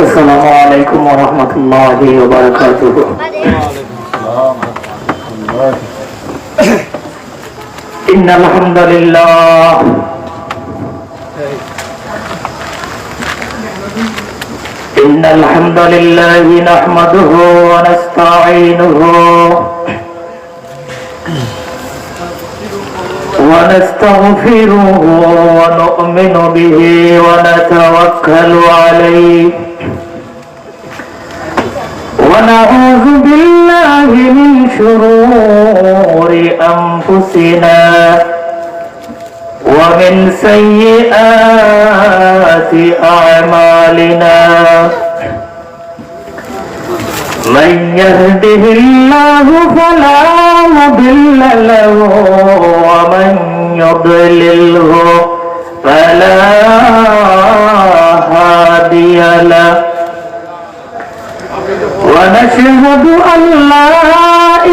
আসসালামু আলাইকুম ওয়া রাহমাতুল্লাহি ওয়া বারাকাতুহু। ইন্নাল হামদালিল্লাহ ইন্নাল হামদালিল্লাহি নাহমাদুহু ওয়া নাস্তাঈনুহু ওয়া নাস্তাগফিরুহু ওয়া নু'মিnu বিহি ওয়া নাতাওয়াক্কালু আলাইহি ونعوذ بالله من شرور أنفسنا ومن سيئات أعمالنا من يهده الله فلا مضل له ومن يضلله فلا هادي له ونشهد أن لا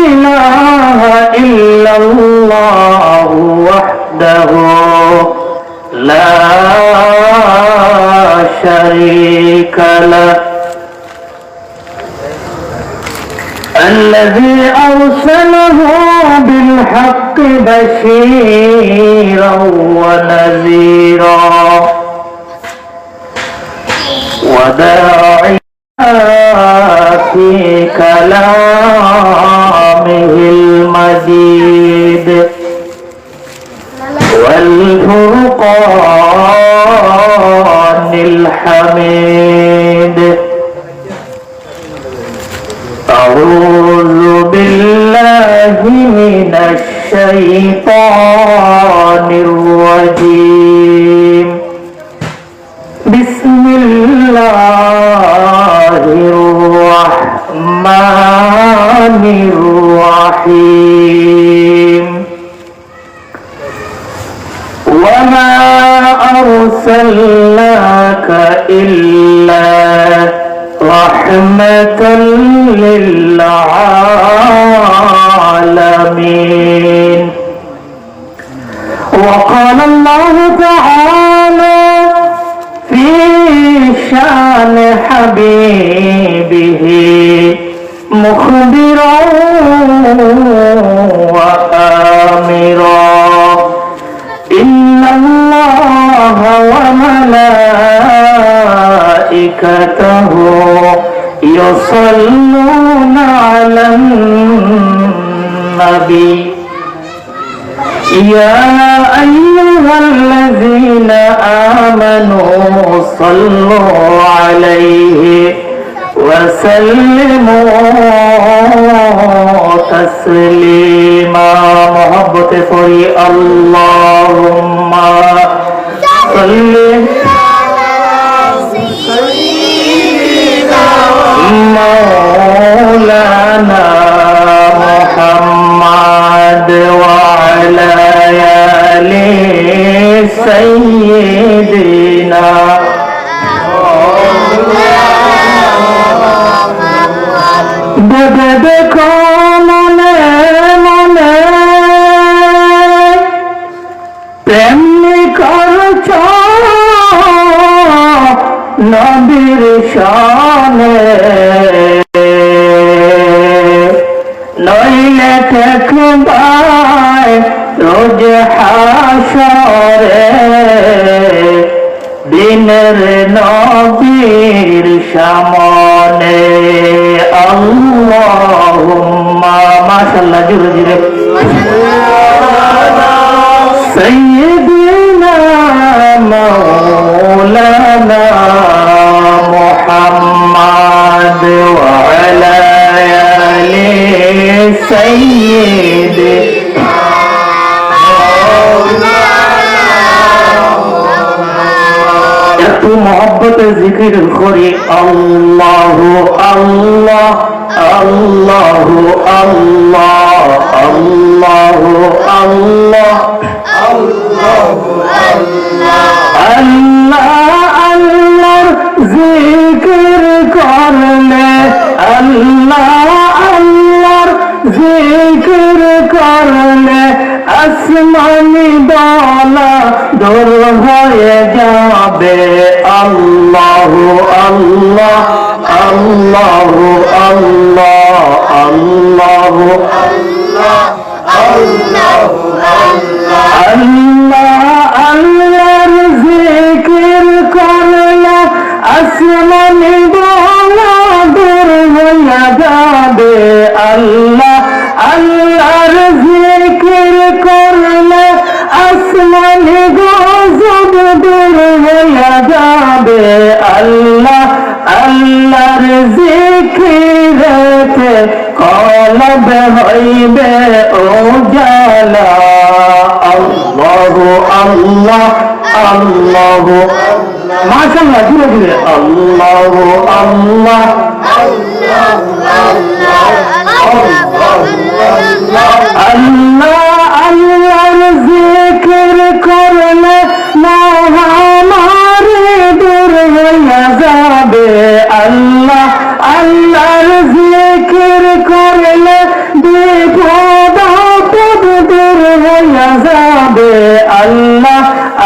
إله إلا الله وحده لا شريك له الذي أرسله بالحق بشيرا ونذيرا وداعيا في كلامه المجيد والفرقان الحميد أعوذ بالله من الشيطان الرجيم بسم الله الرحمن الرحيم وما أرسلناك إلا رحمة للعالمين وقال الله تعالى في شان حبيبه مخبرا وآمرا إن الله وملائكته يصلون على النبي يا أيها الذين آمنوا صلوا عليه وسلموا تسليما محبت فري اللهم صل مولانا محمد وعلى آل سيدنا দেখো মনে মনে তেমনি করছ নবীর শানে নইলে ঠেকবাই রোজ হাসরে দিনের নবীর সামনে আল্লাহুম্মা মাশাআল্লাহ জোরে জোরে সাইয়্যিদিনা মাওলানা মুহাম্মদ ওয়া আলা আলি সাইয়্যিদিনা मोहब्बत जिक्र करी अल्लाह अल्लाह अल्लाह अल्लाह अल्लाह अल्लाह अल्लाह अल्लाह जिक्र करले अल्लाह জিকির করলে আসমানি বালা দূর হয়ে যাবে আল্লাহু আল্লাহ আল্লাহু আল্লাহ আল্লাহু আল্লাহ আল্লাহু আল্লাহ আল্লাহর জিকির করলে আসমানি বালা দূর হয়ে যাবে আল্লাহ আল্লাহর জিকির করলে আসমানি গজব দূর হয়ে যাবে আল্লাহ আল্লাহর জিকিরেতে কলব হইবে উজালা আল্লাহু আল্লাহ আল্লাহু মাশাআল্লাহ জুড়ে জুড়ে আল্লাহু আল্লাহ আল্লাহু আল্লাহ আল্লাহ আল্লাহর জিকির করলে মহামারী দূর হয়ে যাবে আল্লাহ আল্লাহর জিকির করলে বিপদ আপদ দূর হয়ে যাবে আল্লাহ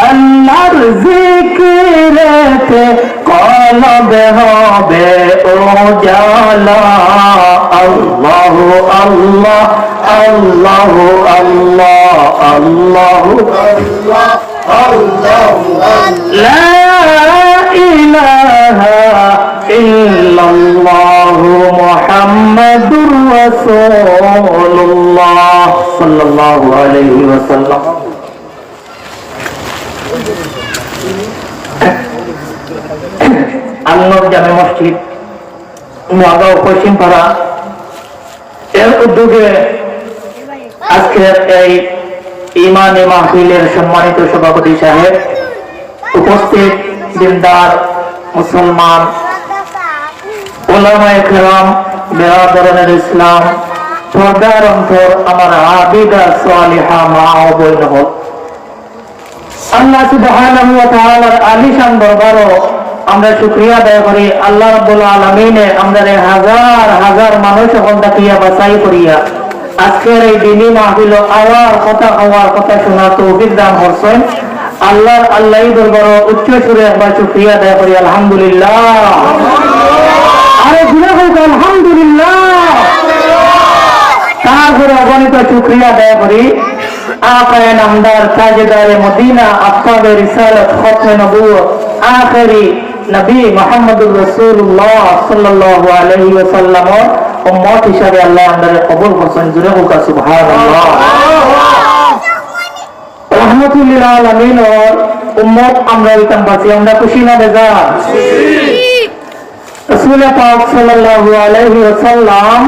আল্লাহর জিকিরেতে কলব হবে উজালা আল্লাহু আল্লাহ আল্লাহু আল্লাহ আল্লাহু আল্লাহ আল্লাহু লা ইলাহা ইল্লাল্লাহু মুহাম্মাদুর রাসূলুল্লাহ সাল্লাল্লাহু আলাইহি ওয়াসাল্লাম। আল্লাহর জামে মসজিদ নগাঁও পশ্চিমপাড়া এর উদ্যোগে আজকের এই ইমানি মাহফিলের সম্মানিত সভাপতি সাহেব, উপস্থিত দিনদার মুসলমান উলামায়ে কেরাম, বিরাদরানের ইসলাম, পর্দার অন্তর আমার আবিদা সালিহা মা ও বোন হল, আল্লাহ সুবহানাহু ওয়া তাআলার আলিশান দরবারও আমরা শুকরিয়া আদায় করি। আল্লাহ রাব্বুল আলামিনে আমাদের হাজার হাজার মানুষ এখন তাকিয়া বাছাই করিয়া আজকের এই দিনী মাহফিল আওয়ার কথা শোনার তৌফিক দান করছেন। আল্লাহর দরবারে উচ্চ সুরে একবার শুকরিয়া আদায় করি আলহামদুলিল্লাহ। আরে জুড়ে হোক আলহামদুলিল্লাহ। তারপরে অগণিত শুকরিয়া আদায় করি আকায়ে নামদার তাজদারে মদিনা আসহাবে রিসালাত খতমে নবুয়ত আখেরি নবী মুহাম্মদুর রাসূলুল্লাহ সাল্লাল্লাহু আলাইহি ওয়াসাল্লাম উম্মত হিসাবে আল্লাহ আমাদের কবুল করছেন। জুড়ে হোক সুবহানাল্লাহ। रहमतुल लिल आलमीन और उम्मत আমরা ইতাম বাসি, আমরা খুশি না বেজার? রাসূল পাক সাল্লাল্লাহু আলাইহি ওয়াসাল্লাম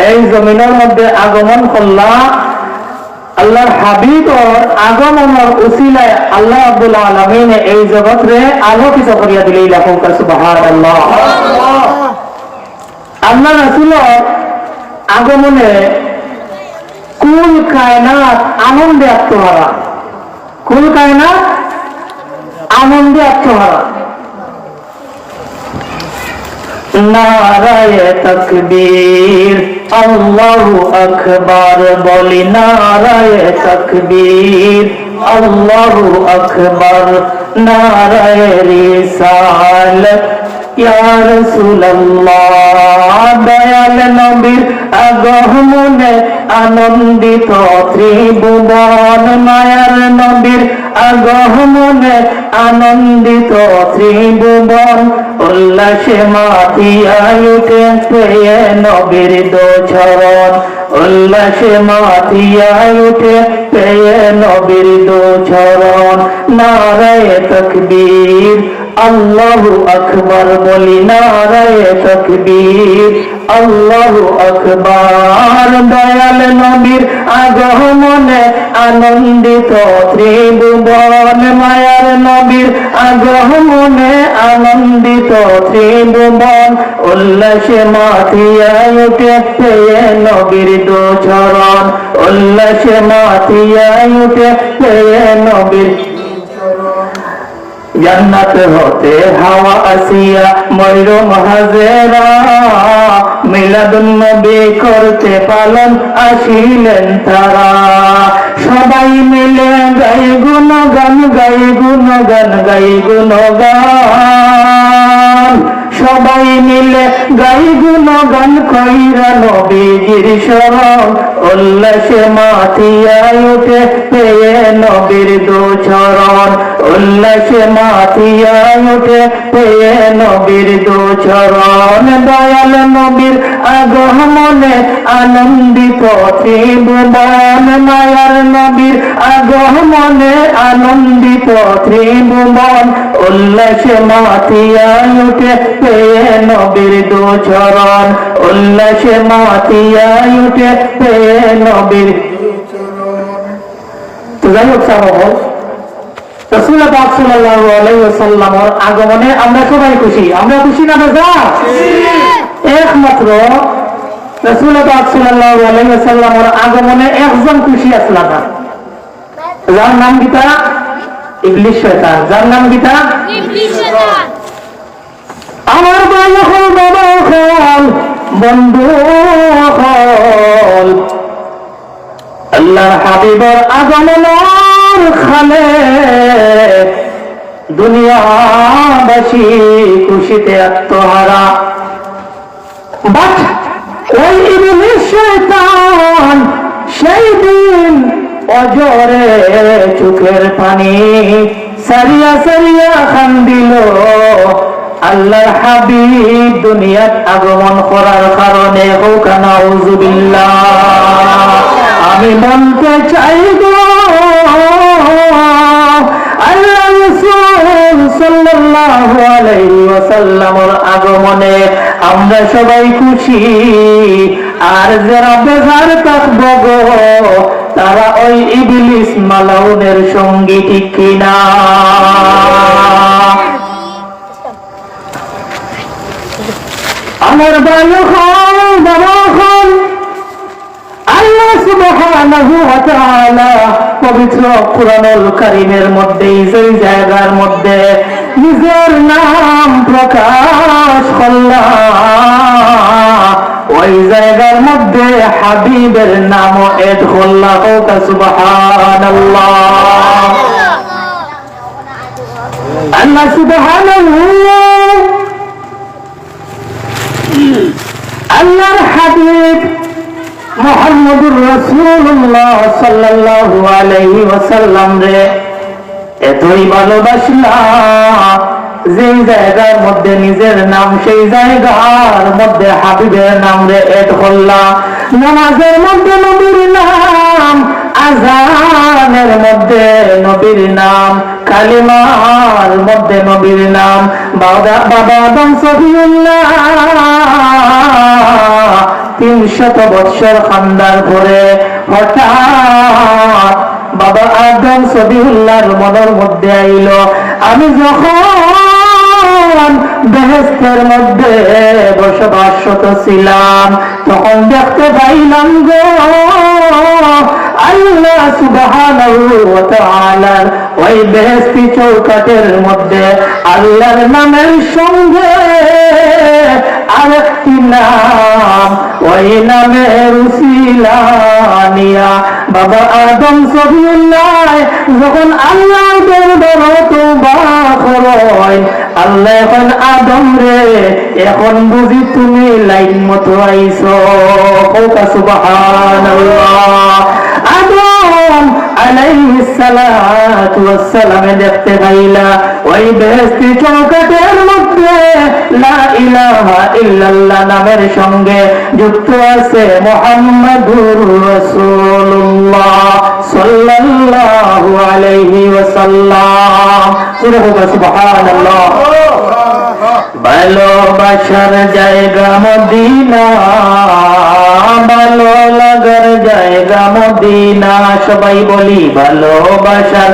এই জমিনের মধ্যে আগমন করলা আল্লাহর হাবিবর আগমনের উসিলায় আল্লাহ রাব্বুল আলামিন এই জগৎরে আলোকিত করিয়া দিলেই লাখো সুবহানাল্লাহ। আল্লাহ রাসূলের আগমনে কুল কায়নাত আনন্দে আত্মহারা, কুল কায়নাত আনন্দে আত্মহারা। নারায়ে তাকবীর আল্লাহু আকবার বলি, নারায়ে তাকবীর আল্লাহু আকবার, নারায়ে রিসালাত ইয়া রাসূলুল্লাহ। দয়াল নবীর আগমনে আনন্দিত ত্রিভুবন, মায়ার নবীর আগমনে আনন্দিত ত্রিভুবন, উল্লাসে মাতিয়া উঠে পেয়ে নবীর দোচরণ, উল্লাসে মাতিয়া উঠে পেয়ে নবীর দোচরণ। নারায়ে তাকবীর আল্লাহু আকবার বলি, নারায়ে তাকবীর আল্লাহু আকবার। দয়াল নবীর আগমনে আনন্দিত ত্রিভুবন, মায়ার নবীর আগমনে আনন্দিত ত্রিভুবন, উল্লাসে মাতিয়া উঠে পেয়ে নবীর দোচরণ, উল্লাসে মাতিয়া উঠে পেয়ে নবীর জান্নাত হতে হাওয়া আসিয়া ময়ূর হাজেরা মিলাদুন নবী করতে পালন আসিলেন তারা। সবাই মিলে গাই গুণগান, গাই গুণগান, গাই গুণগান, সবাই মিলে গাই গুণগান কইরা নবীজির শরণ। উল্লাসে মাথিয়ায় উঠে পেয়ে নবীর দুচরণ, উল্লাসে মাথিয়ায় উঠে পেয়ে নবীর দুচরণ। দয়াল নবীর আগমনে আনন্দিত ত্রিভুবন, মায়ার নবীর আগমনে আনন্দিত ত্রিভুবন। উল্লাসে মাথিয়ায় উঠে পেয়ে নবীর দুচরণ, উল্লাসে মাথিয়ায় উঠে পেয়ে নবীর দুচরণ। তো যাই হোক সাহাবগণ, রাসূল পাক সাল্লাল্লাহু আলাইহি ওয়াসাল্লামের আগমনে আমরা সবাই খুশি। আমরা খুশি না বেজা? একমাত্র রাসূল পাক সাল্লাল্লাহু আলাইহি ওয়াসাল্লামের আগমনে একজন খুশি আসলা না, যার নাম গীতা ইবলিস শয়তান। যার নাম গীতা ইবলিস শয়তান। আমার ভাই হল, বাবা হল, বন্ধু হল, আল্লাহর হাবিবের আগমনের খালে দুনিয়াবাসী খুশিতে আত্মহারা। বাট ওই ইবলিস শয়তান সেই দিন অজরে চোখের পানি সারিয়া সারিয়া কান্দিল আল্লাহর হাবিব দুনিয়াত আগমন করার কারণে। হোক নাউযুবিল্লাহ। আমি বলতে চাই গো, আল্লাহ রাসূল সাল্লাল্লাহু আলাইহি ওয়াসাল্লামের আগমনে আমরা সবাই খুশি। আর যারা বেজার থাকবো গো, তারা ওই ইবলিস মালাউনের সঙ্গী, ঠিক কিনা? আমার ভাই হল, বাবা হল, আল্লাহ সুবহানাহু ওয়া তাআলা পবিত্র কুরআনুল কারীমের মধ্যে এই জায়গার মধ্যে নিজের নাম প্রকাশ করলেন। ওই জায়গার মধ্যে হাবিবের নামও এড করলেন। হোক সুবহানাল্লাহ। আল্লাহ সুবহানাহু আল্লাহর হাবিব মুহাম্মদুর রাসূলুল্লাহ সাল্লাল্লাহু আলাইহি ওয়াসাল্লাম রে এতই ভালোবাসলা, যে জায়গার মধ্যে নিজের নাম সেই জায়গার মধ্যে হাবিবের নাম রে এড করলা। নামাজের মধ্যে নবীর নাম, আযানের মধ্যে নবীর নাম, কালিমার মধ্যে নবীর নাম। বাবা আদম সফিউল্লাহ 300 বৎসর খান্দার পরে হঠাৎ বাবা আদম সফিউল্লাহর মনের মধ্যে আইল, আমি যখন বেহেশতের মধ্যে বসবাসরত ছিলাম তখন দেখতে পাইলাম গো আল্লাহ সুবহানাহু ওয়া তাআলার ওই বেহেশতি চৌকাঠের মধ্যে আল্লাহর নামের সঙ্গে আরেকটি নাম, ওই নামের উসিলা নিয়া বাবা আদম সফিউল্লাহ যখন আল্লাহর দরবারে তওবা করে, আল্লাহ এখন আদম রে এখন বুঝি তুমি লাইন মতো আইছো। সুবহানাল্লাহ। আদম আলাইহিস সালাতু ওয়াস সালাম দেখতে পাইলা ওই বেহেশতি চৌকাঠের মধ্যে লা ইলাহা ইল্লাল্লাহ নামের সঙ্গে যুক্ত আছে মুহাম্মাদুর রাসূলুল্লাহ সাল্লাল্লাহু আলাইহি ওয়াসাল্লাম। সুবহানাল্লাহ। ভালোবাসার জায়গা মদিনা, ভালো লাগার জায়গা মদিনা। সবাই বলি ভালোবাসার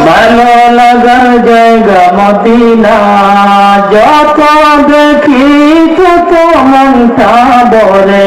ভালো লাগার জায়গা মদিনা। যত দেখি তত মনটা ভরে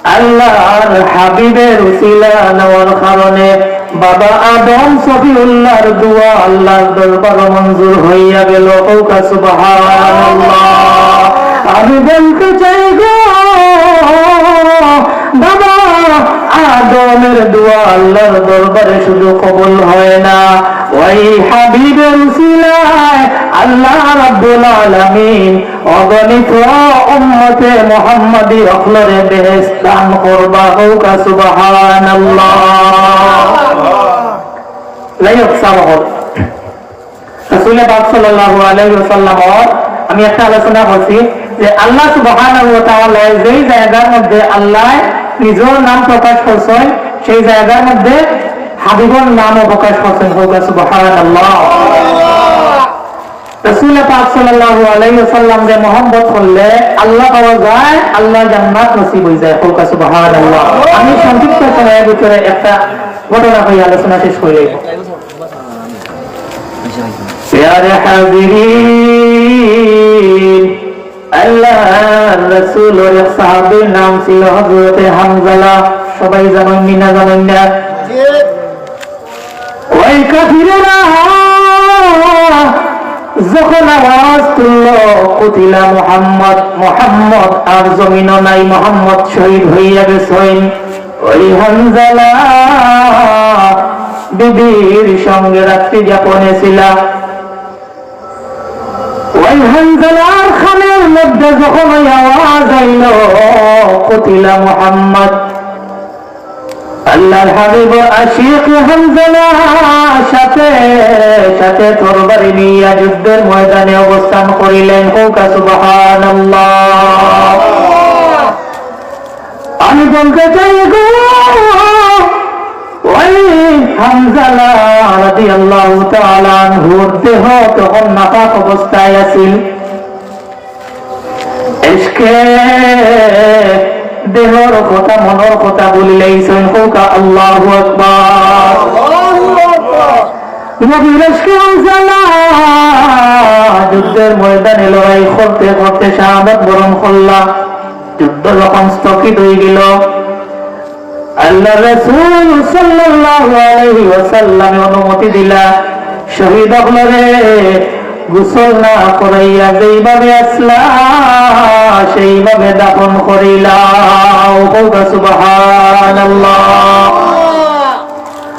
আল্লাহর হাবিবের উসিলা নেওয়ার কারণে বাবা আদম সফিউল্লাহর দোয়া আল্লাহর দরবারে মঞ্জুর হইয়া গেল। সুবহানাল্লাহ। আমি বলতে চাই গো বাবা আদমের দোয়া আল্লাহর দরবারে শুধু কবুল হয় না, ওই হাবিবের উসিলায় আল্লাহ রাব্বুল আলামিন অগণিত উম্মতে মুহাম্মাদি অখলরে বেহেশত দান করবা। সুবহানাল্লাহ। লাইক সালাত রাসূল পাক সাল্লাল্লাহু আলাইহি ওয়াসাল্লাম আমি একটা আলোচনা করছি যে আল্লাহ সুবহানাহু ওয়া তাআলা যেই জায়গার মধ্যে আল্লাহ নিজের নাম প্রকাশ করছেন সেই জায়গার মধ্যে হাবিবুর নামও প্রকাশ করছেন। সুবহানাল্লাহ। রাসূল পাক সাল্লাল্লাহু আলাইহি ওয়াসাল্লাম যে মোহাম্মদ করলে আল্লাহ পাওয়া যায়, আল্লাহ জান্নাত নসিব হয়ে যায়। সুবহানাল্লাহ। আমি সংক্ষিপ্ত সময়ের ভিতরে একটা ঘটনা হয়ে আলোচনা শেষ করলাম। প্যারে হাজিরিন, আল্লাহর রাসূলের সাহাবীর নাম ছিল হযরতে হামজালা। সবাই জানেন না জানেন না? ওই কাফিরেরা যখন আওয়াজ তুলল কুতিলা মুহাম্মদ, মুহাম্মদ আর জমিন নাই, মুহাম্মদ শহীদ হইয়া গেছেন, ওই হামজালা বিবির সঙ্গে রাত্রি যাপনে ছিল। ওই হামজালার খানের মধ্যে যখন ওই আওয়াজ আইল কুতিলা মুহাম্মদ, আল্লাহর হাবিব আশিক হামজালা সাথে সাথে তরবারি নিয়ে যুদ্ধের ময়দানে অবস্থান করিলেন। সুবহানাল্লাহ। আমি বলতে চাই গো ওই হামজালা রাদিয়াল্লাহু তাআলা আনহুর দেহ তখন নাপাক অবস্থায় আছিল। ইশকে দেহর কথা মনের কথা বলিলেই সৈনকা আল্লাহু আকবার। নবীর ইশকে হামজালা যুদ্ধের ময়দানে লড়াই করতে করতে শাহাদাত বরণ করলা। যুদ্ধ যখন স্থগিত হয়ে গেল, আল্লাহ রাসূল সাল্লাল্লাহু আলাইহি ওয়াসাল্লাম অনুমতি দিলা শহীদ হলরে গোসল না করাইয়া যেইভাবে আসলা সেইভাবে দাফন করিলা। সুবহানাল্লাহ।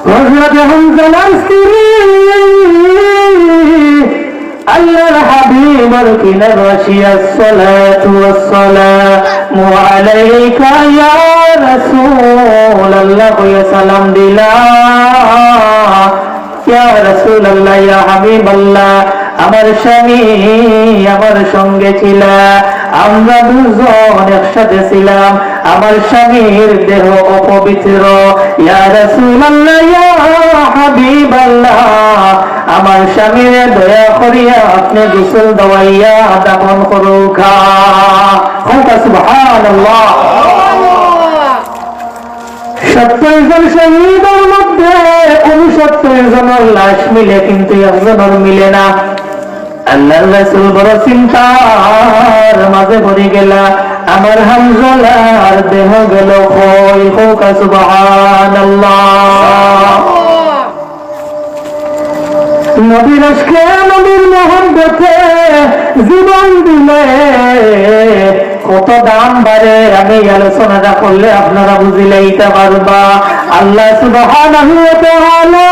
হযরত হামজালার স্ত্রী আল্লাহর হাবিবের কিনার বসিয়া সালাতু ওয়াসসালামু আলাইকা ইয়া রাসূলুল্লাহ কইয়া সালাম দিলা। ইয়া রাসূলুল্লাহ, ইয়া হাবিবাল্লাহ, আমার স্বামী আমার সঙ্গে ছিল, আমরা দুজন একসাথে ছিলাম, আমার স্বামীর দেহ অপবিত্র। ইয়া রাসূলুল্লাহ, ইয়া হাবিবাল্লাহ, আমার স্বামীর দয়া করিয়া আপনি গোসল দেওয়াইয়া দাফন করুকা। সুবহানাল্লাহ। 70 জন শহীদের মধ্যে 69 জনের লাশ মিলে কিন্তু একজনের মিলে না। আল্লাহর রাসূল বড় চিন্তার মাঝে পড়ে গেল, আমার হামজালার দেহ গেল কই। সুবহানাল্লাহ। নবীর ইশকে নবীর মুহাব্বতে জীবন দিলে কত দাম বাড়ে, আমি আলোচনাটা করলে আপনারা বুঝিলেইতে পারবা। আল্লাহ সুবহানাহু ওয়া তাআলা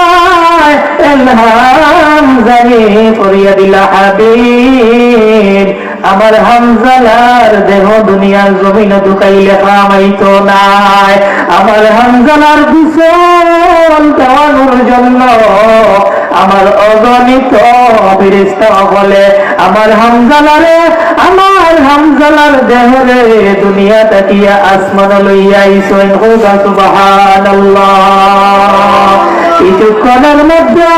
ইলহাম জারি করিয়া দিলা, হাবিব আমার হামজালার দেহ দুনিয়ার জমিনে ঢুকাইলে কামাইতো নাই। আমার হামজালার গোসল দেওয়ানোর জন্য আমার অগণিত ফেরেশতা বলে আমার হামজালার দেহরে দুনিয়া তাকিয়া আসমান লইয়া আইছেন। সুবহানাল্লাহ। কিছুক্ষণের মধ্যে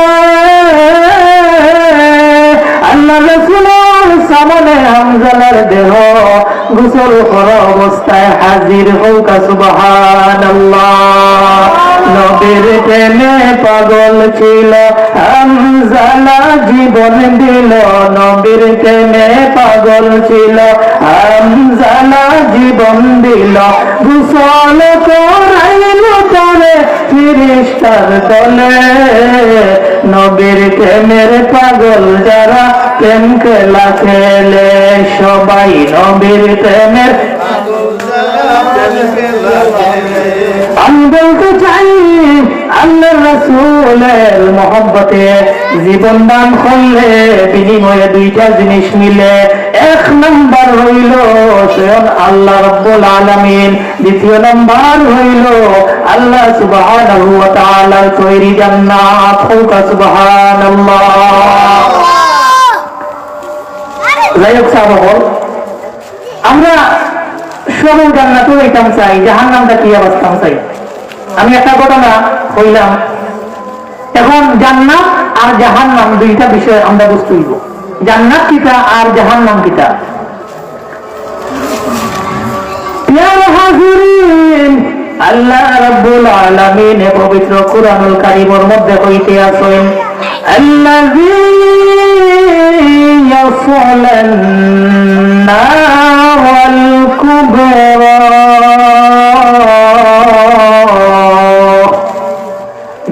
আল্লাহ রাসূলের সামনে হামজালার দেহ গোসল করা অবস্থায় হাজির হোক। সুবহানাল্লাহ। নবীর প্রেমে পাগল ছিল হামজালা জীবন দিল নবীর প্রেমে পাগল ছিল হামজালা জীবন দিল গোসল করাইল তারে ফিরিস্তার দলে নবীর প্রেমের পাগল যারা প্রেম খেলা খেলে সবাই নবীর প্রেমের আমি বলতে চাই আল্লাহর রাসূলের মহব্বতে জীবন দান করলে বিনিময়ে দুইটা জিনিস মিলে এক নাম্বার হইল স্বয়ং আল্লাহ রাব্বুল আলামিন দ্বিতীয় নাম্বার হইল আল্লাহ সুবহানাহু ওয়া তাআলার তৈরি জান্নাত হোক সুবহানাল্লাহ যাই হোক আমরা সবাই জান্নাতে হইতাম চাই জাহান্নামটা কি অবস্থা চাই আমি একটা ঘটনা হইলাম এখন জান্নাত আর জাহান্নাম দুইটা বিষয় আমরা বুঝতে হইব জান্নাত কিটা আর জাহান্নাম কিটা প্রিয় হাজিরিন আল্লাহ রাব্বুল আলামিন পবিত্র কুরআনুল কারীমের মধ্যে কইতে আছেন আল্লাযী ইয়াসলান নারাল কুবরা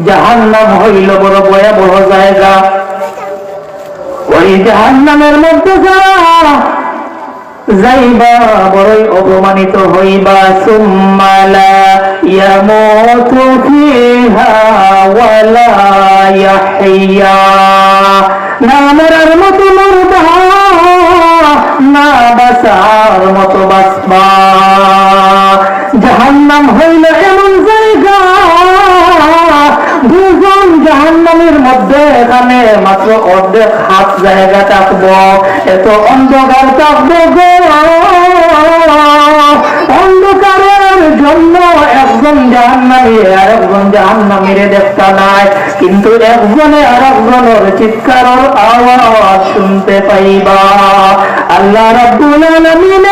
জাহান্নাম হইল বড় ভয়াবহ জায়গা ওই জাহান্নামের মধ্যে যাইবা বড়ই অপমানিত হইবা সুম্মা লা ইয়ামুতু ফিহা ওয়ালা ইয়াহইয়া না মরার মতো মরবা না বাঁচার মতো বাঁচবা জাহান্নাম হইল এমন জায়গা দুজন জাহান্নামের মধ্যে এখানে মাত্র অর্ধেক হাত জায়গা থাকবো এত অন্ধকার থাকবো গো অন্ধকারের জন্য একজন জাহান্নামী আর একজন জাহান্নামীরে দেখতা নাই কিন্তু একজনে আর একজনের চিৎকারের আওয়াজ শুনতে পাইবা আল্লাহ রাব্বুল আলামিন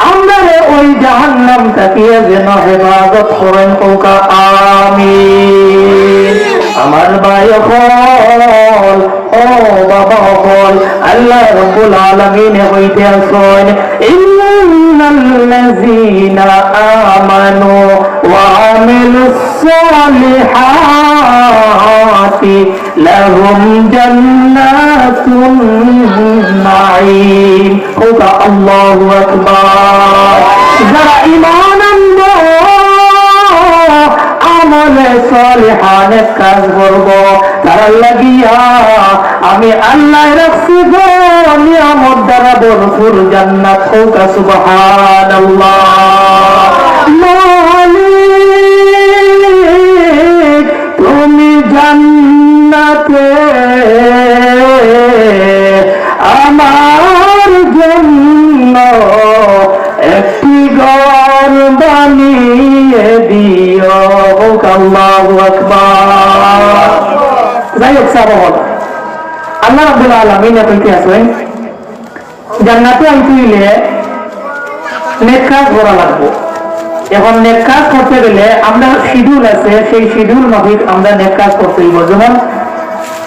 আমরা ওই জাহান্নাম থেকে যেন হেফাজত করেন কোকা আমিন আমার ভাই হল ও বাবা হল আল্লাহ রাব্বুল আলামিন হইতে আছেন ইন্নাল্লাযীনা আমানু ওয়া আমিলুস সালিহাতি লাহুম জান্নাতুন নাঈম কোকা আল্লাহু আকবার যারা ঈমান আনলো আমলে সালিহানে কাজ করব তারা লাগিয়া আমি আল্লাহ রাখছি গো নিয়ামত দ্বারা ভরপুর জান্নাত হোক সুবহানাল্লাহ মালিক তুমি জান্নাতে আমার জন্য একটি ঘর বানিয়ে দিও আল্লাহু আকবার যাই হোক সাহাবা আল্লাহ রাব্বুল আলামিন কইতে আছেন জান্নাতে আইলে নেক কাজ করা লাগবে এখন নেক কাজ করতে গেলে আমরা শিডিউল আছে সেই শিডিউল মাফিক আমরা নেক কাজ করতে হইব যেমন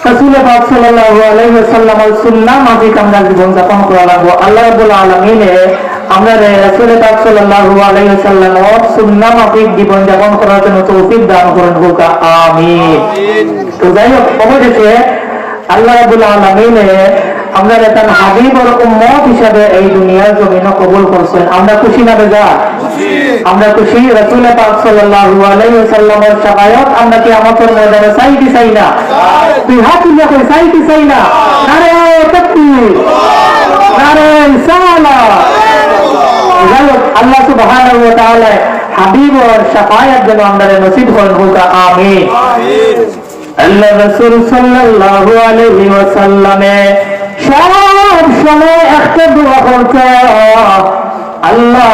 রাসূল পাক সাল্লাল্লাহু আলাইহি ওয়াসাল্লামের সুন্নাহ মাফিক আমরা জীবন যাপন করা লাগবে আল্লাহ রাব্বুল আলামিন আমরা রাসূল পাক সাল্লাল্লাহু আলাইহি ওয়াসাল্লামের সুন্নাহ মাফিক জীবন যাপন করার জন্য তৌফিক দান করেন হোক আমিন তো যাই হোক অবশেষে আল্লাহ রাব্বুল আলামিন আমরা তার হাবিব আর উম্মত হিসাবে এই দুনিয়ার জমিনে কবুল করছেন আমরা খুশি না বেজার আমরা খুশি রাসূল পাক সাল্লাল্লাহু আলাইহি ওয়াসাল্লামের শাফায়াত আমরা কি আমাদের ময়দানে চাই না তুই হাত তুলে কই চাই না নারে তাকবীর নারে সালাত আল্লাহ সুবহানাহু ওয়া তাআলা হাবিব আর শাফায়াত যেন আমাদের নসিব করেন হোক আমিন আল্লাহ রাসূল সাল্লাল্লাহু আলাইহি ওয়াসাল্লামে সব সময় একটা দোয়া করতে আল্লাহ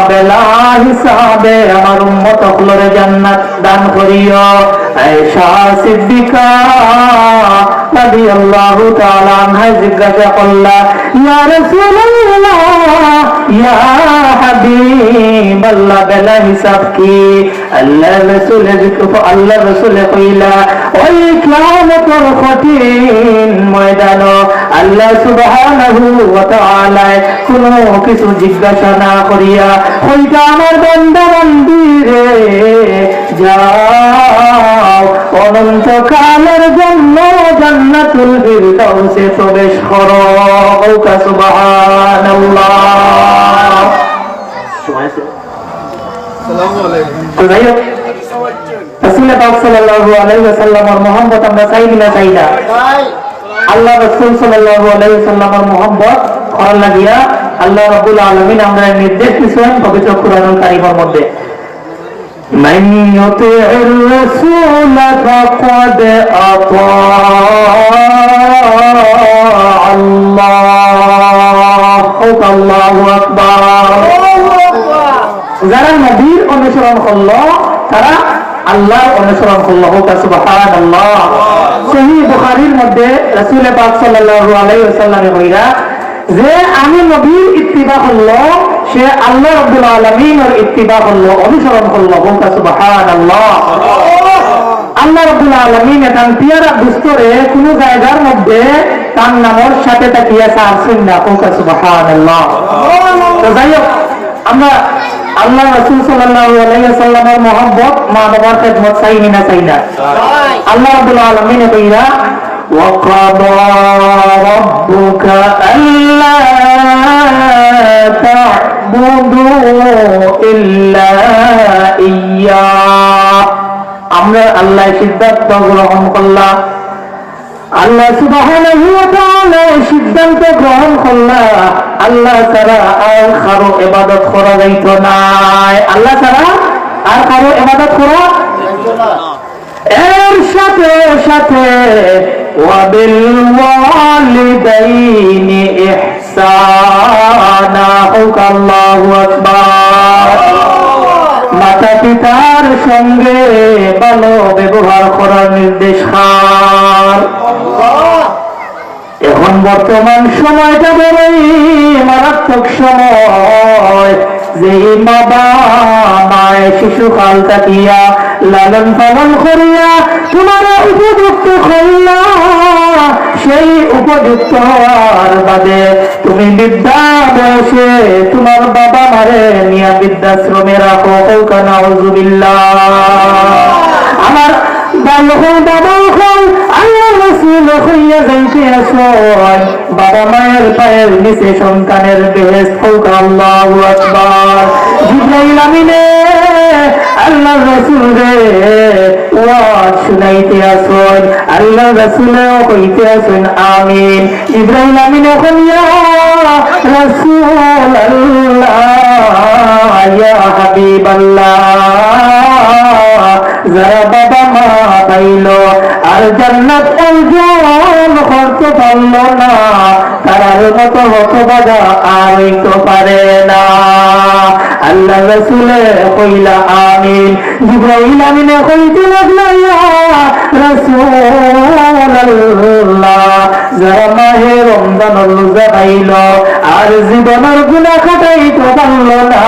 বেলা হিসাবে আমার উম্মত হলরে জান্নাত দান করিও আয়েশা সিদ্দিকা রাদিয়াল্লাহু তাআলা আনহা জিজ্ঞাসা করলা ইয়া রাসূলুল্লাহ ইয়া হাবিবাল্লাহ বেলা হিসাব কি আল্লাহ রাসূলে কইলা ওই কিয়ামতের কঠিন ময়দান আল্লাহ সুবহানাহু ওয়া তাআলা কোনো কিছু জিজ্ঞাসা না করিয়া কইতা আমার বান্দা বান্দি রে যাও অনন্তকালের জন্য জান্নাতুল ফিরদাউসে প্রবেশ করো সুবহানাল্লাহ। আসসালামু আলাইকুম। তো যাই হোক রাসূল পাক সাল্লাল্লাহু আলাইহি ওয়াসাল্লামের মহব্বত আমরা চাই না চাই না আল্লাহ রাসূল সাল্লাল্লাহু আলাইহি ওয়াসাল্লামের মহব্বত করার লাগিয়া আল্লাহ রাব্বুল আলামিন আমরা নির্দেশ দিয়েছেন পবিত্র কোরআনুল কারীমের মধ্যে মান ইউতি'র রাসূল ফাকাদ আতা আল্লাহু আকবার। যারা নবীর অনুসরণ করলো তারা আল্লাহর অনুসরণ করলো সুবহানাল্লাহ। সহিহ বুখারীর মধ্যে রাসূল পাক সাল্লাল্লাহু আলাইহি ওয়াসাল্লামে কইরা যে আমি নবীর ইত্তিবা করলো সে আল্লাহ রাব্বুল আলামিনের ইত্তিবা করলো অনুসরণ করলো সুবহানাল্লাহ। আল্লাহ রাব্বুল আলামিন এখান পিয়ারা দুস্তরে কোন জায়গার মধ্যে তার নামের সাথে তাকিয়া সারছেন না সুবহানাল্লাহ। তো যাই হোক আমরা আল্লাহ রাসূল সাল্লাল্লাহু আলাইহি ওয়াসাল্লামের মহব্বত মা বাবার খিদমত চাই না চাই না আল্লাহ রাব্বুল আলামিন কইরা ওয়া ক্বাদা রাব্বুকা আল্লা তা'বুদু ইল্লা ইয়্যা। আমরা আল্লাহ সিদ্ধান্ত গ্রহণ করলাম আল্লাহ সুবহানাহু ওয়া তাআলা সিদ্ধান্ত গ্রহণ করলা আল্লাহ ছাড়া আর কারো ইবাদত করা যাইত না আল্লাহ ছাড়া আর কারো ইবাদত করা যাইত না। এর সাথে সাথে ওয়া বিল ওয়ালিদাইনি ইহসানা আল্লাহু আকবার। মাতা পিতার সঙ্গে ভালো ব্যবহার করার নির্দেশ খান। এখন বর্তমান সময়টা বড়ই মারাত্মক সময় যে বাবা মায় শিশুকাল থাকিয়া লালন পালন করিয়া তোমার উপযুক্ত করলা সেই উপযুক্ত হওয়ার বাদে তুমি বিদ্যা বয়সে তোমার বাবা মারে নিয়া বৃদ্ধাশ্রমে রাখো আমার বাবা মায়ের পায়ের নিচে সন্তানের বেহেশত হোক আল্লাহু আকবার। জিবরাইল আমিনে আল্লাহ রাসূল রে ওয়াজ শুনাইতে আসেন আল্লাহ রাসূলও কইতে আসেন আমিন। জিবরাইল আমিনে কইয়া রাসূলুল্লাহ ইয়া হাবিবাল্লাহ যারা বাবা মা পাইল আর জান্নাত অর্জন করতে পারল না তারার মতো হতভাগা আর হইতে পারে না। আল্লাহ রাসূলে কইলা আমিন। জিবরাইল আমিনে কইতে লাগলা ইয়া রাসূলুল্লাহ যারা মাহে রমজান রোজা পাইল আর জীবনের গুনাহ কাটাইতে পারল না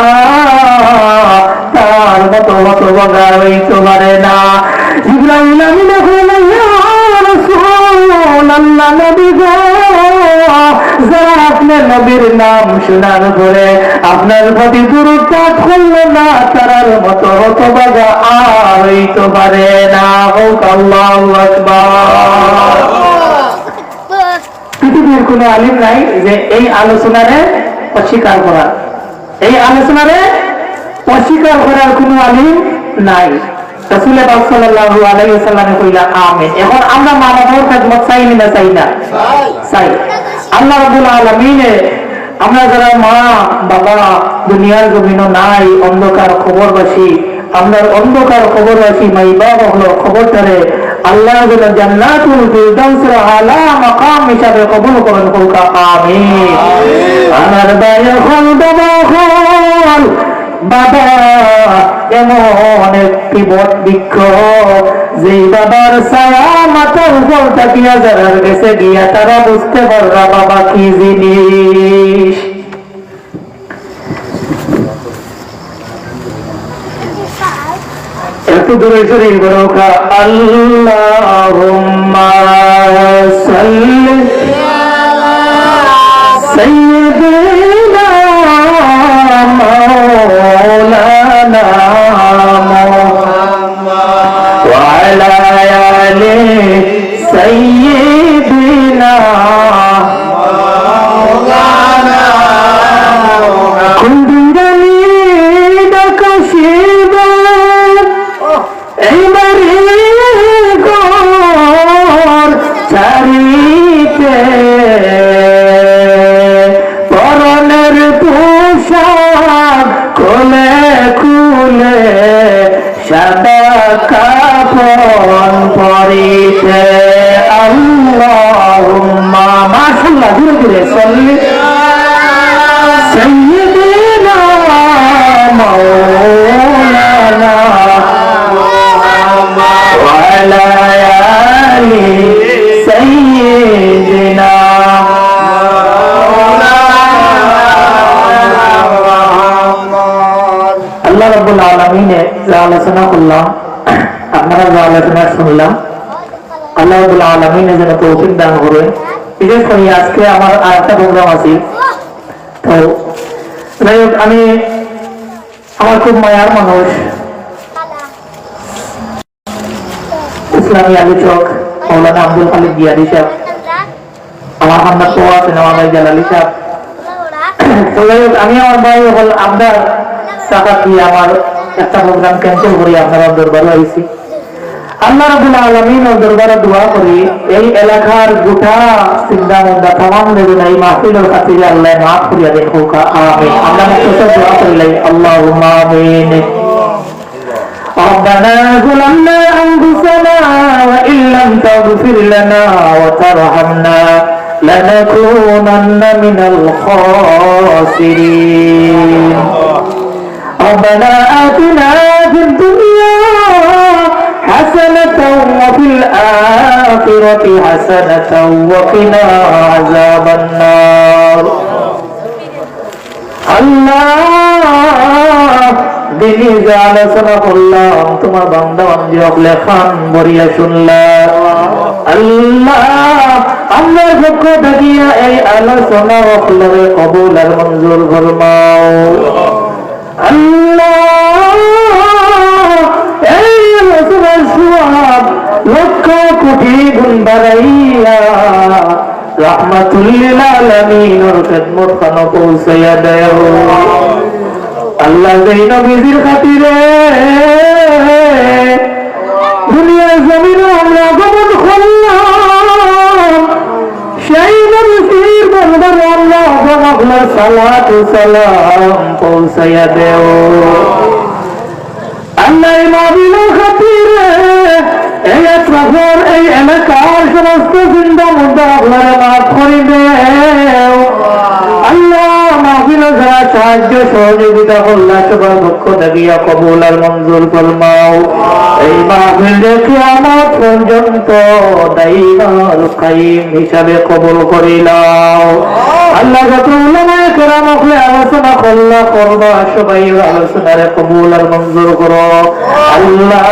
তার মতো হতভাগা হইতে পারে না। জিবরাইল আমিনে কইলা ইয়া রাসূলুল্লাহ নবী গো যারা আপনার নবীর নাম শোনার পরে আপনার প্রতি দুরূদ পাঠ করল না তারার মতো হতভাগা আর হইতে পারে না আল্লাহু আকবার। পৃথিবীর কোন আলিম নাই যে এই আলোচনারে অস্বীকার করার এই আলোচনারে অস্বীকার করার কোন আলিম নাই। রাসূল পাক সাল্লাল্লাহু আলাইহি ওয়াসাল্লামে কইলা আমিন। এখন আমরা মা বাবার খিদমত চাই না চাই না চাই। আল্লাহ রাব্বুল আলামিনে আমরা যারা মা বাবা দুনিয়ার জমিনে নাই অন্ধকার খবরবাসী আপনার অন্ধকার খবরবাসী মাই বাবা হলো খবরটারে আল্লাহ জান্নাতুল ফিরদাউসের আলা মাকাম হিসাবে কবুল করেন হোক আমিন। আমার ভাইয়ের হল বাবা হল বাবা এমন একটি বট বৃক্ষ যে বাবার ছায়া মাথার উপর তাকিয়া যারার গেছে গিয়া তারা বুঝতে পাররা বাবা কি জিনিস। একটু দূরে শরীর বড়কা আল্লাহুম্মা সাল্লি সাইয়্যিদিনা মাওলানা মুহাম্মদ ওয়া আলা আলি সাইয়্যিদিনা মাওলানা মুহাম্মদ পরনের পোশাক কোলে খুলে সাদা কাফন পরিতে আল্লাহুম্মা মাশাআল্লাহ ধীরে ধীরে সাল্লি সাইয়্যিদিনা মাওলানা মুহাম্মদ ওয়া আলা আলি সাইয়্যিদিনা আল্লাহ রাব্বুল আলামিনে যা আলোচনা করলাম আপনারা যা আলোচনা শুনলাম আল্লাহ রাব্বুল আলামিনে যেন তৌফিক দান করেন। বিশেষ করে আজকে আমার আরেকটা প্রোগ্রাম আছে, তো যাই হোক আমি আমার খুব মায়ার মানুষ ইসলামী আলোচক মৌলানা আব্দুল খালিদ গিয়ারি সাহেব, আমার হামদার তো আছে নওয়াজ জালালি সাহেব। তো যাই হোক আমি আমার ভাই হল আপনার টাকা দিয়ে আমার একটা প্রোগ্রাম ক্যান্সেল করি আপনার দরবারে আইছি। আল্লাহ রাব্বুল আলামিন দরবারে দোয়া করি এই এলাকার গোটা চিন্তা মুন্দা तमाम দেবেন এই মাহফিলের খাতিরে আল্লাহ মাফ করিয়া দেন হোক আমিন। আমরা মুখে দোয়া করি আল্লাহুম্মা আমিন। ربنا ظلمنا أنفسنا وإن لم تغفر لنا وترحمنا لنكونن من الخاسرين ربنا آتنا في الدنيا حسنة وفي الآخرة حسنة وقنا عذاب النار الله দিনী যে আলোচনা করলাম তোমার বান্দা বান্দি হকলে খান বরিয়া শুনলাম আল্লাহ আমরা পক্ষ থাকিয়া এই আলোচনা হকলে কবুল আর মঞ্জুর ফরমাও আল্লাহ। এই আলোচনার সওয়াব লক্ষ কোটি গুণ বাড়াইয়া রাহমাতুল লিল আলামিনের খিদমত খানো পৌঁছাইয়া দেও আল্লাহ। যেই নবীর খাতিরে দুনিয়ার জমিনে আমরা গমন করলাম সেই নবীর দরবারে আল্লাহ আপনার সালাত ও সালাম পৌঁছাইয়া দেও আল্লাহ। এই নবীর খাতিরে এই এলাকার এই এলাকার সমস্ত চিন্তা মুদ্রা আপনারা মাফ করে দেও আল্লাহ। মাহফিল যারা সাহায্য সহযোগিতা করলা সবার পক্ষ থাকিয়া কবুল আর মঞ্জুর ফরমাও। এই মাহফিল দেখে আমার পর্যন্ত দাইমাল কাইম হিসাবে কবুল করিলাও আল্লাহ। যত উলামায়ে কেরাম হলে আলোচনা করলা করবা সবাই আলোচনারে কবুল আর মঞ্জুর করো আল্লাহ।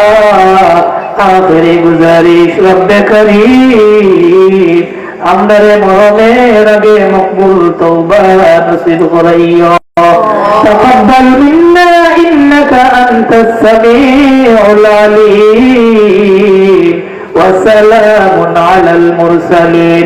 আখেরি গুজারিশ রব্বে করিম আমদারে মরণের আগে মকবুল তওবা নসিব করাইও। تقبل منا إنك أنت السميع العليم وسلام على المرسلين